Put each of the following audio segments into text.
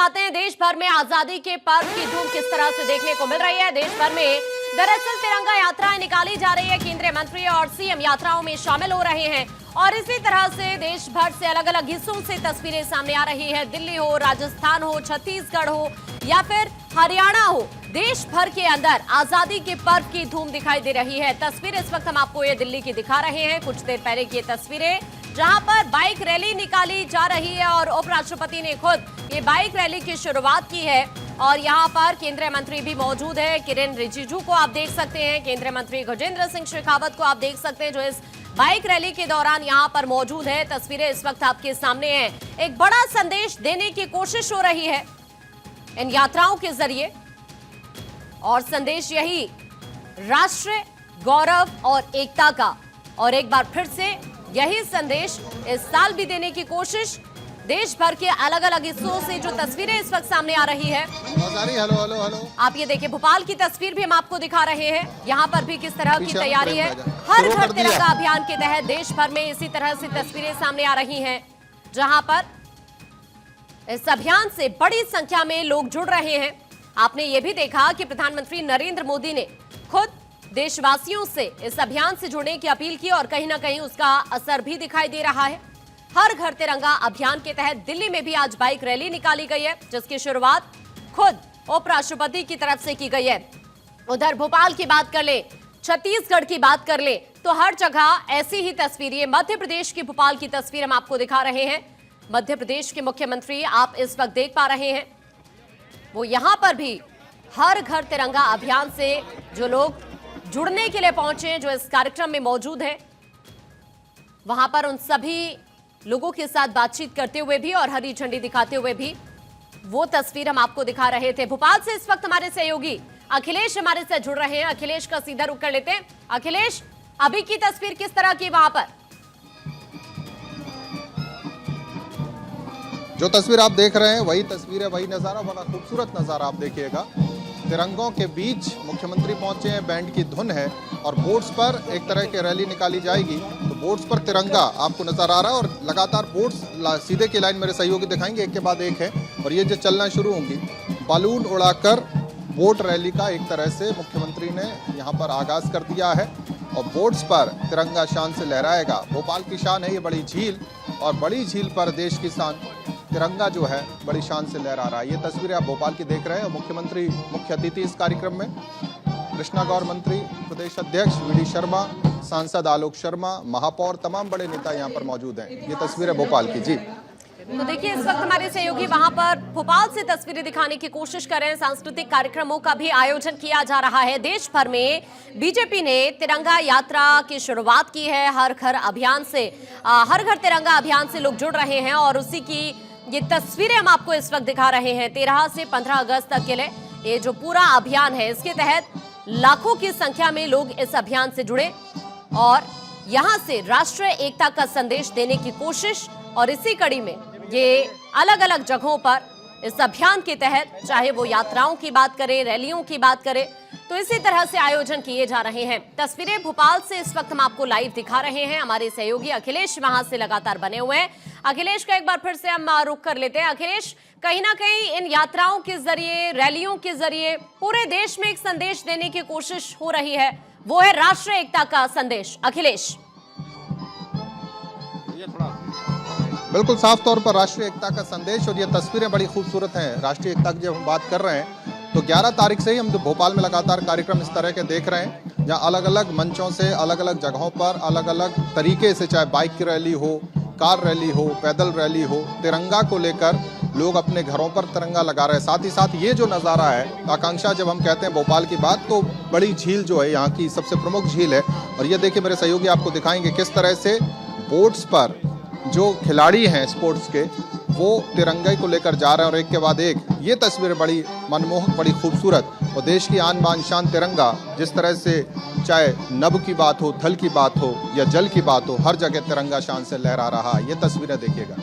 बताते हैं देश भर में आजादी के पर्व की धूम किस तरह से देखने को मिल रही है। देश भर में दरअसल तिरंगा यात्राएं निकाली जा रही है। केंद्रीय मंत्री और सीएम यात्राओं में शामिल हो रहे हैं और इसी तरह से देश भर से अलग अलग हिस्सों से तस्वीरें सामने आ रही है। दिल्ली हो, राजस्थान हो, छत्तीसगढ़ हो या फिर हरियाणा हो, देश भर के अंदर आजादी के पर्व की धूम दिखाई दे रही है। तस्वीर इस वक्त हम आपको ये दिल्ली की दिखा रहे हैं। कुछ देर पहले की तस्वीरें जहां पर बाइक रैली निकाली जा रही है और उपराष्ट्रपति ने खुद ये बाइक रैली की शुरुआत की है और यहां पर केंद्रीय मंत्री भी मौजूद है। किरेन रिजिजू को आप देख सकते हैं, केंद्रीय मंत्री गजेंद्र सिंह शेखावत को आप देख सकते हैं जो इस बाइक रैली के दौरान यहां पर मौजूद है। तस्वीरें इस वक्त आपके सामने हैं। एक बड़ा संदेश देने की कोशिश हो रही है इन यात्राओं के जरिए और संदेश यही राष्ट्र गौरव और एकता का। और एक बार फिर से यही संदेश इस साल भी देने की कोशिश देश भर के अलग अलग हिस्सों से जो तस्वीरें इस वक्त सामने आ रही है। हेलो हेलो हेलो, आप ये देखिए, भोपाल की तस्वीर भी हम आपको दिखा रहे हैं। यहाँ पर भी किस तरह की तैयारी है। हर घर तिरंगा अभियान के तहत देश भर में इसी तरह से तस्वीरें सामने आ रही हैं जहां पर इस अभियान से बड़ी संख्या में लोग जुड़ रहे हैं। आपने ये भी देखा कि प्रधानमंत्री नरेंद्र मोदी ने खुद देशवासियों से इस अभियान से जुड़ने की अपील की और कहीं ना कहीं उसका असर भी दिखाई दे रहा है। हर घर तिरंगा अभियान के तहत दिल्ली में भी आज बाइक रैली निकाली गई है जिसकी शुरुआत खुद उपराष्ट्रपति की तरफ से की गई है। उधर भोपाल की बात कर ले, छत्तीसगढ़ की बात कर ले तो हर जगह ऐसी ही तस्वीरें। मध्य प्रदेश की भोपाल की तस्वीर हम आपको दिखा रहे हैं। मध्य प्रदेश के मुख्यमंत्री आप इस वक्त देख पा रहे हैं, वो यहां पर भी हर घर तिरंगा अभियान से जो लोग जुड़ने के लिए पहुंचे, जो इस कार्यक्रम में मौजूद हैं, वहां पर उन सभी लोगों के साथ बातचीत करते हुए भी और हरी झंडी दिखाते हुए भी वो तस्वीर हम आपको दिखा रहे थे। भोपाल से इस वक्त हमारे सहयोगी अखिलेश हमारे साथ जुड़ रहे हैं। अखिलेश का सीधा रुख कर लेते हैं। अखिलेश, अभी की तस्वीर किस तरह की वहां पर? जो तस्वीर आप देख रहे हैं वही तस्वीर है, वही नज़ारा, बड़ा खूबसूरत नज़ारा आप देखिएगा। तिरंगों के बीच मुख्यमंत्री पहुंचे हैं, बैंड की धुन है और बोर्ड्स पर एक तरह की रैली निकाली जाएगी। तो बोर्ड्स पर तिरंगा आपको नजर आ रहा है और लगातार बोर्ड्स सीधे की लाइन मेरे सहयोगी दिखाएंगे एक के बाद एक है और ये जो चलना शुरू होंगी। बालून उड़ाकर बोट रैली का एक तरह से मुख्यमंत्री ने यहाँ पर आगाज कर दिया है और बोर्ड्स पर तिरंगा शान से लहराएगा। भोपाल की शान है ये बड़ी झील और बड़ी झील पर देश की शान तिरंगा जो है बड़ी शान से लहरा रहा है। ये तस्वीरें आप भोपाल की देख रहे हैं और मुख्यमंत्री मुख्य अतिथि इस कार्यक्रम में कृष्णा गौर मंत्री, प्रदेश अध्यक्ष वी.डी. शर्मा, सांसद आलोक शर्मा, महापौर, तमाम बड़े नेता यहाँ पर मौजूद हैं। ये तस्वीरें भोपाल की। जी तो देखिए, इस वक्त हमारे सहयोगी वहां पर भोपाल से तस्वीरें दिखाने की कोशिश कर रहे हैं। सांस्कृतिक कार्यक्रमों का भी आयोजन किया जा रहा है। देश भर में बीजेपी ने तिरंगा यात्रा की शुरुआत की है। हर घर अभियान से, हर घर तिरंगा अभियान से लोग जुड़ रहे हैं और उसी की ये तस्वीरें हम आपको इस वक्त दिखा रहे हैं। 13 से 15 अगस्त तक के लिए ये जो पूरा अभियान है, इसके तहत लाखों की संख्या में लोग इस अभियान से जुड़े और यहां से राष्ट्रीय एकता का संदेश देने की कोशिश। और इसी कड़ी में ये अलग अलग जगहों पर इस अभियान के तहत, चाहे वो यात्राओं की बात करें, रैलियों की बात करें, तो इसी तरह से आयोजन किए जा रहे हैं। तस्वीरें भोपाल से इस वक्त हम आपको लाइव दिखा रहे हैं। हमारे सहयोगी अखिलेश वहां से लगातार बने हुए हैं। अखिलेश का एक बार फिर से हम रुख कर लेते हैं। अखिलेश, कहीं ना कहीं इन यात्राओं के जरिए, रैलियों के जरिए पूरे देश में एक संदेश देने की कोशिश हो रही है, वो है राष्ट्रीय एकता का संदेश। अखिलेश, बिल्कुल साफ तौर पर राष्ट्रीय एकता का संदेश और ये तस्वीरें बड़ी खूबसूरत हैं। राष्ट्रीय एकता की जब हम बात कर रहे हैं तो 11 तारीख से ही हम भोपाल में लगातार कार्यक्रम इस तरह के देख रहे हैं जहाँ अलग अलग मंचों से, अलग अलग जगहों पर, अलग अलग तरीके से, चाहे बाइक की रैली हो, कार रैली हो, पैदल रैली हो, तिरंगा को लेकर लोग अपने घरों पर तिरंगा लगा रहे हैं। साथ ही साथ ये जो नज़ारा है, आकांक्षा, जब हम कहते हैं भोपाल की बात तो बड़ी झील जो है यहाँ की सबसे प्रमुख झील है और ये देखिए मेरे सहयोगी आपको दिखाएंगे किस तरह से बोट्स पर जो खिलाड़ी हैं स्पोर्ट्स के वो तिरंगे को लेकर जा रहे हैं और एक के बाद एक। ये तस्वीर बड़ी मनमोहक, बड़ी खूबसूरत और देश की आन बान शान तिरंगा, जिस तरह से चाहे नभ की बात हो, थल की बात हो या जल की बात हो, हर जगह तिरंगा शान से लहरा रहा है। ये तस्वीरें देखिएगा।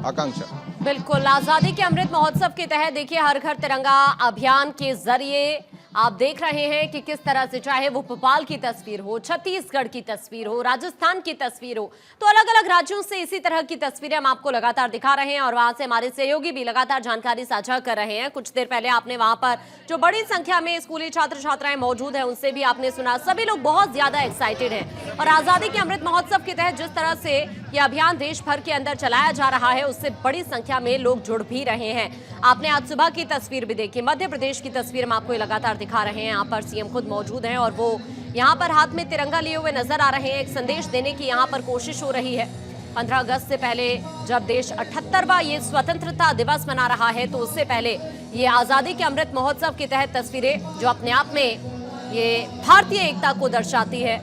आकांक्षा, बिल्कुल, आजादी के अमृत महोत्सव के तहत देखिए हर घर तिरंगा अभियान के जरिए आप देख रहे हैं कि किस तरह से, चाहे वो भोपाल की तस्वीर हो, छत्तीसगढ़ की तस्वीर हो, राजस्थान की तस्वीर हो, तो अलग अलग राज्यों से इसी तरह की तस्वीरें हम आपको लगातार दिखा रहे हैं और वहां से हमारे सहयोगी भी लगातार जानकारी साझा कर रहे हैं। कुछ देर पहले आपने वहां पर जो बड़ी संख्या में स्कूली छात्र छात्राएं मौजूद हैं उनसे भी आपने सुना। सभी लोग बहुत ज्यादा एक्साइटेड हैं और आजादी के अमृत महोत्सव के तहत जिस तरह से यह अभियान देश भर के अंदर चलाया जा रहा है उससे बड़ी संख्या में लोग जुड़ भी रहे हैं। आपने आज सुबह की तस्वीर भी देखी, मध्य प्रदेश की तस्वीर हम आपको लगातार दिखा रहे हैं। यहाँ पर सीएम खुद मौजूद हैं और वो यहाँ पर हाथ में तिरंगा लिए हुए नजर आ रहे हैं। एक संदेश देने की यहाँ पर कोशिश हो रही है। 15 अगस्त से पहले जब देश 78वां ये स्वतंत्रता दिवस मना रहा है तो उससे पहले ये आजादी के अमृत महोत्सव के तहत तस्वीरें जो अपने आप में ये भारतीय एकता को दर्शाती है,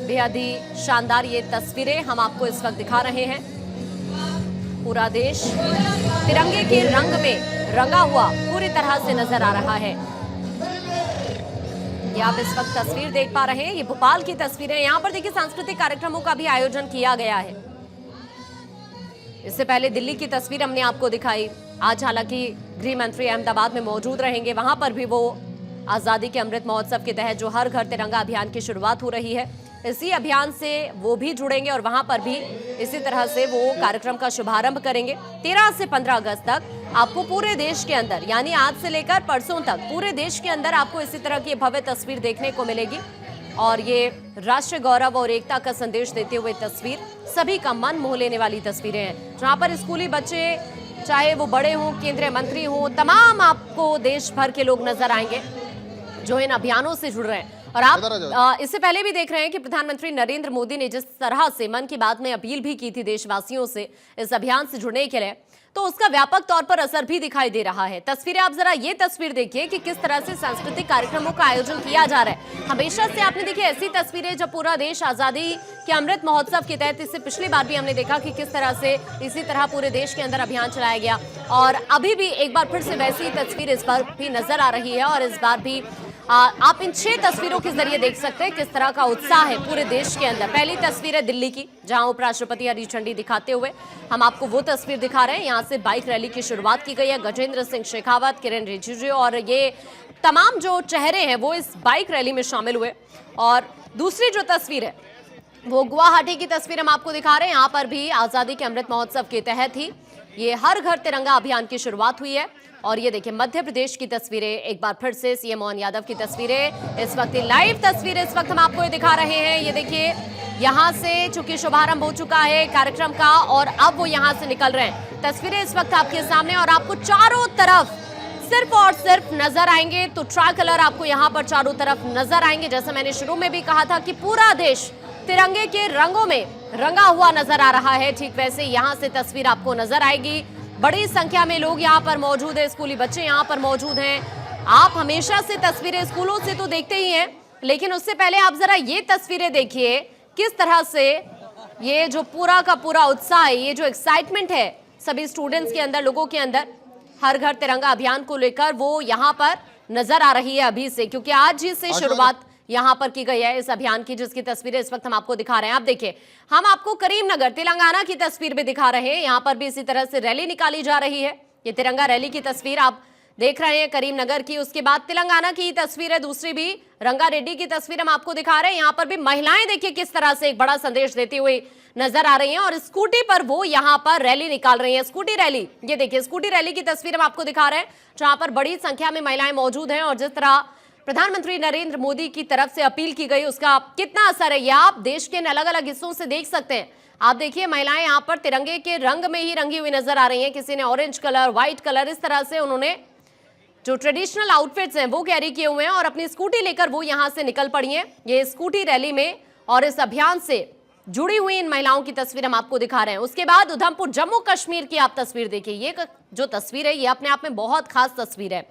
बेहद ही शानदार ये तस्वीरें हम आपको इस वक्त दिखा रहे हैं। पूरा देश तिरंगे के रंग में रंगा हुआ पूरी तरह से नजर आ रहा है। ये आप इस वक्त तस्वीर देख पा रहे हैं, ये भोपाल की तस्वीरें। यहाँ पर देखिए सांस्कृतिक कार्यक्रमों का भी आयोजन किया गया है। इससे पहले दिल्ली की तस्वीर हमने आपको दिखाई। आज हालांकि गृह मंत्री अहमदाबाद में मौजूद रहेंगे, वहां पर भी वो आजादी के अमृत महोत्सव के तहत जो हर घर तिरंगा अभियान की शुरुआत हो रही है इसी अभियान से वो भी जुड़ेंगे और वहां पर भी इसी तरह से वो कार्यक्रम का शुभारंभ करेंगे। 13 से 15 अगस्त तक आपको पूरे देश के अंदर, यानी आज से लेकर परसों तक पूरे देश के अंदर आपको इसी तरह की भव्य तस्वीर देखने को मिलेगी और ये राष्ट्रीय गौरव और एकता का संदेश देते हुए तस्वीर सभी का मन मोह लेने वाली तस्वीरें हैं, जहां पर स्कूली बच्चे चाहे वो बड़े हों, केंद्रीय मंत्री हों, तमाम आपको देश भर के लोग नजर आएंगे जो इन अभियानों से जुड़ रहे हैं। और आप इससे पहले भी देख रहे हैं कि प्रधानमंत्री नरेंद्र मोदी ने जिस तरह से मन की बात में अपील भी की थी देशवासियों से इस अभियान से जुड़ने के लिए, तो उसका व्यापक तौर पर असर भी दिखाई दे रहा है। तस्वीरें आप जरा ये तस्वीर देखिए कि किस तरह से सांस्कृतिक कार्यक्रमों का आयोजन किया जा रहा है। हमेशा से आपने देखी ऐसी तस्वीरें जब पूरा देश आजादी के अमृत महोत्सव के तहत, इससे पिछली बार भी हमने देखा कि किस तरह से इसी तरह पूरे देश के अंदर अभियान चलाया गया और अभी भी एक बार फिर से वैसी तस्वीर इस बार भी नजर आ रही है। और इस बार भी आप इन 6 तस्वीरों के जरिए देख सकते हैं किस तरह का उत्साह है पूरे देश के अंदर। पहली तस्वीर है दिल्ली की, जहां उपराष्ट्रपति हरी झंडी दिखाते हुए हम आपको वो तस्वीर दिखा रहे हैं। यहां से बाइक रैली की शुरुआत की गई है। गजेंद्र सिंह शेखावत, किरेन रिजिजू और ये तमाम जो चेहरे हैं वो इस बाइक रैली में शामिल हुए। और दूसरी जो तस्वीर है वो गुवाहाटी की तस्वीर हम आपको दिखा रहे हैं। यहाँ पर भी आजादी के अमृत महोत्सव के तहत ही ये हर घर तिरंगा अभियान की शुरुआत हुई है। और ये देखिए मध्य प्रदेश की तस्वीरें, एक बार फिर से सीएम मोहन यादव की तस्वीरें, इस वक्त लाइव तस्वीरें इस वक्त हम आपको ये दिखा रहे हैं। ये देखिए यहाँ से चूंकि शुभारंभ हो चुका है कार्यक्रम का और अब वो यहाँ से निकल रहे हैं। तस्वीरें इस वक्त आपके सामने और आपको चारों तरफ सिर्फ और सिर्फ नजर आएंगे तो ट्राई कलर आपको यहाँ पर चारों तरफ नजर आएंगे। जैसा मैंने शुरू में भी कहा था कि पूरा देश तिरंगे के रंगों में रंगा हुआ नजर आ रहा है, ठीक वैसे यहाँ से तस्वीर आपको नजर आएगी। बड़ी संख्या में लोग यहाँ पर मौजूद है, स्कूली बच्चे यहाँ पर मौजूद हैं। आप हमेशा से तस्वीरें स्कूलों से तो देखते ही हैं, लेकिन उससे पहले आप जरा ये तस्वीरें देखिए किस तरह से ये जो पूरा का पूरा उत्साह है, ये जो एक्साइटमेंट है सभी स्टूडेंट्स के अंदर, लोगों के अंदर हर घर तिरंगा अभियान को लेकर, वो यहाँ पर नजर आ रही है अभी से, क्योंकि आज ही से शुरुआत यहां पर की गई है इस अभियान की, जिसकी तस्वीरें इस वक्त हम आपको दिखा रहे हैं। आप देखिए हम आपको करीमनगर तेलंगाना की तस्वीर भी दिखा रहे हैं। यहां पर भी इसी तरह से रैली निकाली जा रही है। ये तिरंगा रैली की तस्वीर आप देख रहे हैं करीमनगर की। उसके बाद तेलंगाना की तस्वीर है, दूसरी भी रंगारेड्डी की तस्वीर हम आपको दिखा रहे हैं। यहाँ पर भी महिलाएं देखिए किस तरह से एक बड़ा संदेश देती हुई नजर आ रही हैं और स्कूटी पर वो यहाँ पर रैली निकाल रही हैं, स्कूटी रैली। ये देखिए स्कूटी रैली की तस्वीर हम आपको दिखा रहे हैं, जहां पर बड़ी संख्या में महिलाएं मौजूद हैं और जिस तरह प्रधानमंत्री नरेंद्र मोदी की तरफ से अपील की गई उसका कितना असर है ये आप देश के अलग अलग हिस्सों से देख सकते हैं। आप देखिए महिलाएं यहाँ पर तिरंगे के रंग में ही रंगी हुई नजर आ रही हैं। किसी ने ऑरेंज कलर, व्हाइट कलर, इस तरह से उन्होंने जो ट्रेडिशनल आउटफिट्स हैं वो कैरी किए हुए हैं और अपनी स्कूटी लेकर वो यहाँ से निकल पड़ी हैं ये स्कूटी रैली में। और इस अभियान से जुड़ी हुई इन महिलाओं की तस्वीर हम आपको दिखा रहे हैं। उसके बाद उधमपुर जम्मू कश्मीर की आप तस्वीर देखिए। ये जो तस्वीर है ये अपने आप में बहुत खास तस्वीर है,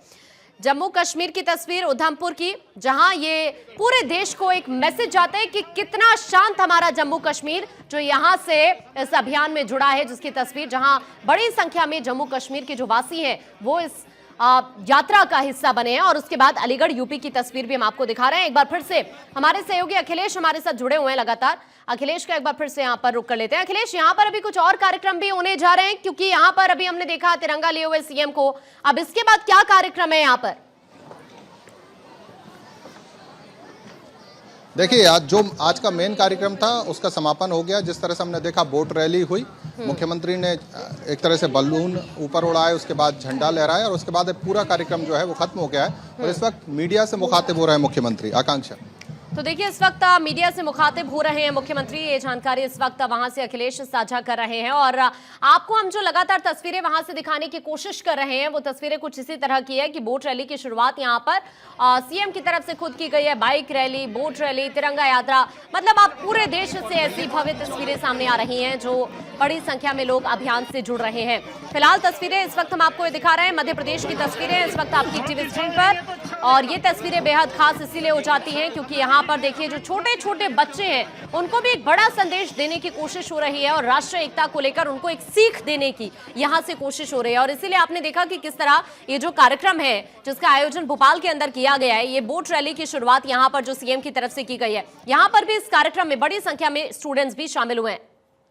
जम्मू कश्मीर की तस्वीर उधमपुर की, जहां ये पूरे देश को एक मैसेज जाता है कि कितना शांत हमारा जम्मू कश्मीर, जो यहां से इस अभियान में जुड़ा है, जिसकी तस्वीर जहां बड़ी संख्या में जम्मू कश्मीर के जो वासी हैं वो इस यात्रा का हिस्सा बने हैं। और उसके बाद अलीगढ़ यूपी की तस्वीर भी हम आपको दिखा रहे हैं। एक बार फिर से हमारे सहयोगी अखिलेश हमारे साथ जुड़े हुए हैं लगातार। अखिलेश का एक बार फिर से यहाँ पर रुक कर लेते हैं। अखिलेश, यहाँ पर अभी कुछ और कार्यक्रम भी होने जा रहे हैं, क्योंकि यहाँ पर अभी हमने देखा तिरंगा लिए हुए सीएम को, अब इसके बाद क्या कार्यक्रम है यहाँ पर? देखिए आज का मेन कार्यक्रम था उसका समापन हो गया। जिस तरह से हमने देखा बोट रैली हुई, मुख्यमंत्री ने एक तरह से बलून ऊपर उड़ाए, उसके बाद झंडा लहराया और उसके बाद पूरा कार्यक्रम जो है वो खत्म हो गया है और इस वक्त मीडिया से मुखातिब हो रहे हैं मुख्यमंत्री। आकांक्षा। तो देखिए इस वक्त मीडिया से मुखातिब हो रहे हैं मुख्यमंत्री, ये जानकारी इस वक्त वहां से अखिलेश साझा कर रहे हैं और आपको हम जो लगातार तस्वीरें वहां से दिखाने की कोशिश कर रहे हैं वो तस्वीरें कुछ इसी तरह की है कि बोट रैली की शुरुआत यहां पर सीएम की तरफ से खुद की गई है। बाइक रैली, बोट रैली, तिरंगा यात्रा, मतलब आप पूरे देश से ऐसी भव्य तस्वीरें सामने आ रही हैं जो बड़ी संख्या में लोग अभियान से जुड़ रहे हैं। फिलहाल तस्वीरें इस वक्त हम आपको दिखा रहे हैं, मध्य प्रदेश की तस्वीरें इस वक्त आपकी टीवी स्क्रीन पर और ये तस्वीरें बेहद खास इसीलिए हो जाती हैं क्योंकि यहाँ पर देखिए जो छोटे छोटे बच्चे हैं उनको भी एक बड़ा संदेश देने की कोशिश हो रही है और राष्ट्रीय एकता को लेकर उनको एक सीख देने की यहाँ से कोशिश हो रही है। और इसीलिए आपने देखा कि किस तरह ये जो कार्यक्रम है जिसका आयोजन भोपाल के अंदर किया गया है, ये बोट रैली की शुरुआत यहाँ पर जो सीएम की तरफ से की गई है, यहाँ पर भी इस कार्यक्रम में बड़ी संख्या में स्टूडेंट्स भी शामिल हुए हैं।